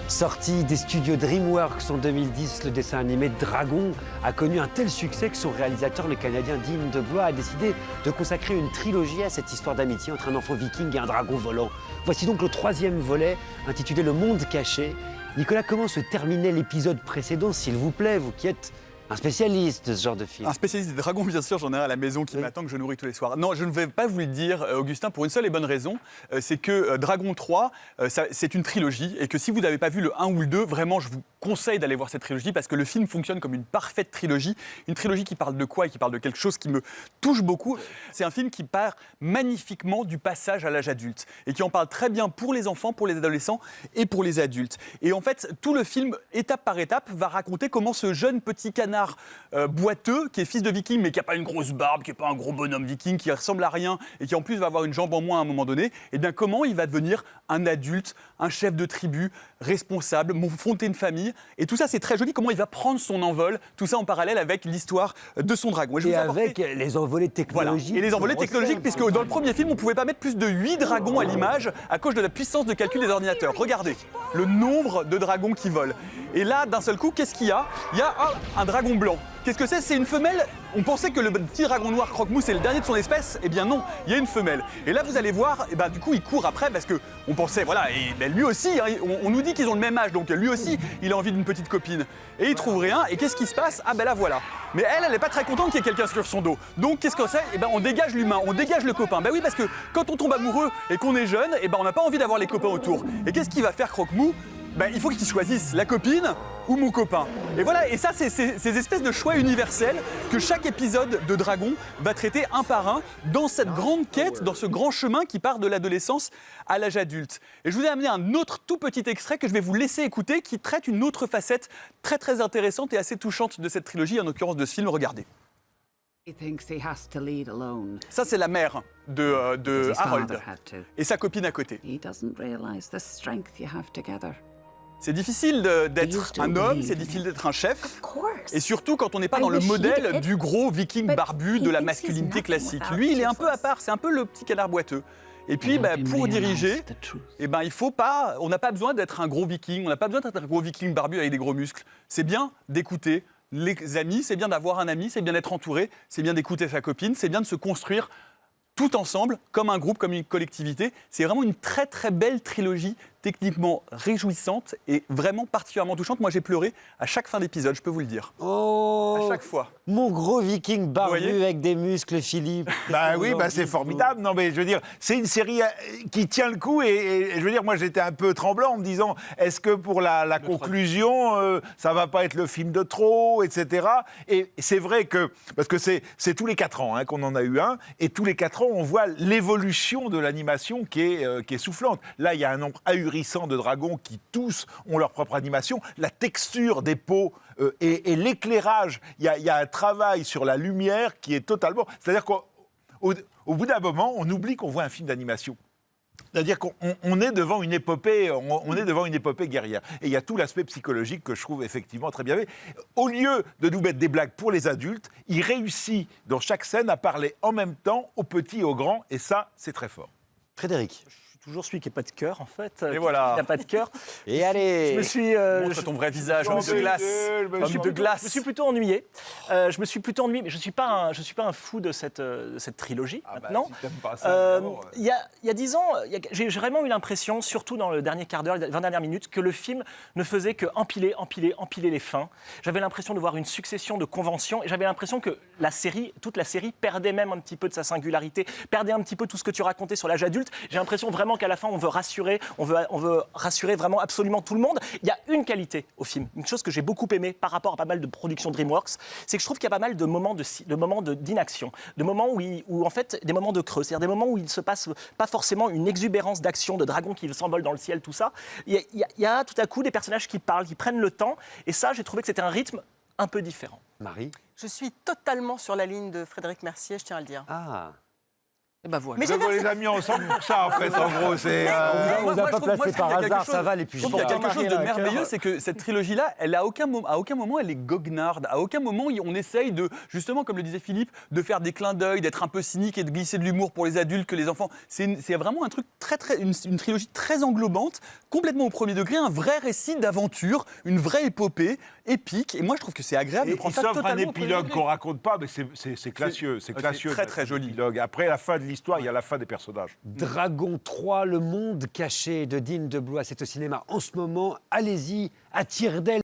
Sorti des studios DreamWorks en 2010, le dessin animé Dragon a connu un tel succès que son réalisateur, le Canadien Dean DeBlois, a décidé de consacrer une trilogie à cette histoire d'amitié entre un enfant viking et un dragon volant. Voici donc le troisième volet, intitulé Le Monde Caché. Nicolas, comment se terminait l'épisode précédent, s'il vous plaît, vous qui êtes un spécialiste de ce genre de film? Un spécialiste des dragons, bien sûr, j'en ai un à la maison qui m'attend, que je nourris tous les soirs. Non, je ne vais pas vous le dire, Augustin, pour une seule et bonne raison. C'est que Dragon 3, c'est une trilogie, et que si vous n'avez pas vu le 1 ou le 2, vraiment, je vous conseille d'aller voir cette trilogie, parce que le film fonctionne comme une parfaite trilogie. Une trilogie qui parle de quoi et qui parle de quelque chose qui me touche beaucoup. C'est un film qui part magnifiquement du passage à l'âge adulte, et qui en parle très bien pour les enfants, pour les adolescents et pour les adultes. Et en fait, tout le film, étape par étape, va raconter comment ce jeune petit canard boiteux, qui est fils de viking, mais qui n'a pas une grosse barbe, qui n'est pas un gros bonhomme viking, qui ressemble à rien, et qui en plus va avoir une jambe en moins à un moment donné, et bien comment il va devenir un adulte, un chef de tribu, responsable, fonder une famille. Et tout ça, c'est très joli, comment il va prendre son envol, tout ça en parallèle avec l'histoire de son dragon. Et avec les envolées technologiques. Voilà. Et les envolées technologiques, puisque dans le premier film, on ne pouvait pas mettre plus de 8 dragons à l'image à cause de la puissance de calcul des ordinateurs. Regardez le nombre de dragons qui volent. Et là, d'un seul coup, qu'est-ce qu'il y a? Il y a un dragon blanc. Qu'est-ce que c'est? C'est une femelle. On pensait que le petit dragon noir Croque-Mou, c'est le dernier de son espèce. Eh bien non, il y a une femelle. Et là, vous allez voir, et ben, du coup, il court après parce qu'on pensait, voilà, et ben, lui aussi, hein, on nous dit qu'ils ont le même âge, donc lui aussi, il a envie d'une petite copine. Et il trouve rien, et qu'est-ce qui se passe? Ah ben là, voilà. Mais elle n'est pas très contente qu'il y ait quelqu'un sur son dos. Donc, qu'est-ce que c'est? Eh ben, on dégage l'humain, on dégage le copain. Ben oui, parce que quand on tombe amoureux et qu'on est jeune, eh ben, on n'a pas envie d'avoir les copains autour. Et qu'est-ce qu'il va faire Croque-Mou? Ben, il faut qu'il choisisse la copine ou mon copain. Et voilà, et ça, c'est ces espèces de choix universels que chaque épisode de Dragon va traiter un par un dans cette grande quête, dans ce grand chemin qui part de l'adolescence à l'âge adulte. Et je vous ai amené un autre tout petit extrait que je vais vous laisser écouter qui traite une autre facette très très intéressante et assez touchante de cette trilogie, en l'occurrence de ce film. Regardez. Ça, c'est la mère de Harold et sa copine à côté. C'est difficile d'être un homme, c'est difficile d'être un chef, et surtout quand on n'est pas dans le modèle du gros viking barbu de la masculinité classique. Lui, il est un peu à part, c'est un peu le petit canard boiteux. Et puis, pour diriger, il faut pas, on n'a pas besoin d'être un gros viking, on n'a pas besoin d'être un gros viking barbu avec des gros muscles. C'est bien d'écouter les amis, c'est bien d'avoir un ami, c'est bien d'être entouré, c'est bien d'écouter sa copine, c'est bien de se construire tout ensemble, comme un groupe, comme une collectivité. C'est vraiment une très très belle trilogie, techniquement réjouissante et vraiment particulièrement touchante. Moi, j'ai pleuré à chaque fin d'épisode, je peux vous le dire. Oh, à chaque fois. Mon gros viking barbu avec des muscles, Philippe. Bah oui, c'est formidable. Non, mais je veux dire, c'est une série qui tient le coup. Et je veux dire, moi, j'étais un peu tremblant en me disant, est-ce que pour la conclusion, ça va pas être le film de trop, etc. Et c'est vrai que, parce que c'est tous les 4 ans qu'on en a eu un, et tous les 4 ans, on voit l'évolution de l'animation qui est soufflante. Là, il y a un nombre ahurissant de dragons qui tous ont leur propre animation. La texture des peaux et l'éclairage, il y a un travail sur la lumière qui est totalement... C'est-à-dire qu'au bout d'un moment, on oublie qu'on voit un film d'animation. C'est-à-dire qu'on est devant une épopée, on est devant une épopée guerrière. Et il y a tout l'aspect psychologique que je trouve effectivement très bien fait. Au lieu de nous mettre des blagues pour les adultes, il réussit dans chaque scène à parler en même temps aux petits et aux grands. Et ça, c'est très fort. Frédéric. Toujours celui qui n'a pas de cœur, en fait. Et voilà. Qui n'a pas de cœur. Et allez. Je me suis. Montre ton vrai visage, homme de glace. Je me suis plutôt ennuyé. Mais je ne suis pas un fou de cette trilogie, maintenant. Il y a 10 ans, j'ai vraiment eu l'impression, surtout dans le dernier quart d'heure, les 20 dernières minutes, que le film ne faisait que empiler les fins. J'avais l'impression de voir une succession de conventions, et j'avais l'impression que toute la série perdait même un petit peu de sa singularité, perdait un petit peu tout ce que tu racontais sur l'âge adulte. J'ai l'impression vraiment qu'à la fin, on veut rassurer vraiment absolument tout le monde. Il y a une qualité au film, une chose que j'ai beaucoup aimée par rapport à pas mal de productions DreamWorks, c'est que je trouve qu'il y a pas mal de moments d'inaction, de moments où en fait, des moments de creux, c'est-à-dire des moments où il ne se passe pas forcément une exubérance d'action, de dragons qui s'envolent dans le ciel, tout ça. Il y a tout à coup des personnages qui parlent, qui prennent le temps, et ça, j'ai trouvé que c'était un rythme un peu différent. Marie. Je suis totalement sur la ligne de Frédéric Mercier, je tiens à le dire. Ah. Et ben voilà. Mais on les a mis ensemble pour ça, en fait, en gros. C'est. On vous a pas placé par qu'il y a hasard, quelque ça va les Je trouve qu'il y a Pugiens. quelque chose de Marie merveilleux, Lacker. c'est que cette trilogie-là, elle à aucun moment elle est goguenarde. À aucun moment on essaye de, justement, comme le disait Philippe, de faire des clins d'œil, d'être un peu cynique et de glisser de l'humour pour les adultes que les enfants. C'est vraiment un truc une trilogie très englobante, complètement au premier degré, un vrai récit d'aventure, une vraie épopée épique. Et moi, je trouve que c'est agréable de Et prendre il ça s'offre un totalement au premier épilogue degré. qu'on raconte pas, mais c'est classieux. C'est classieux. très, très joli. L'épilogue. Après la fin de l'histoire, il y a la fin des personnages. Dragon 3, le monde caché de Dean DeBlois, c'est au cinéma en ce moment. Allez-y, à tire d'aile.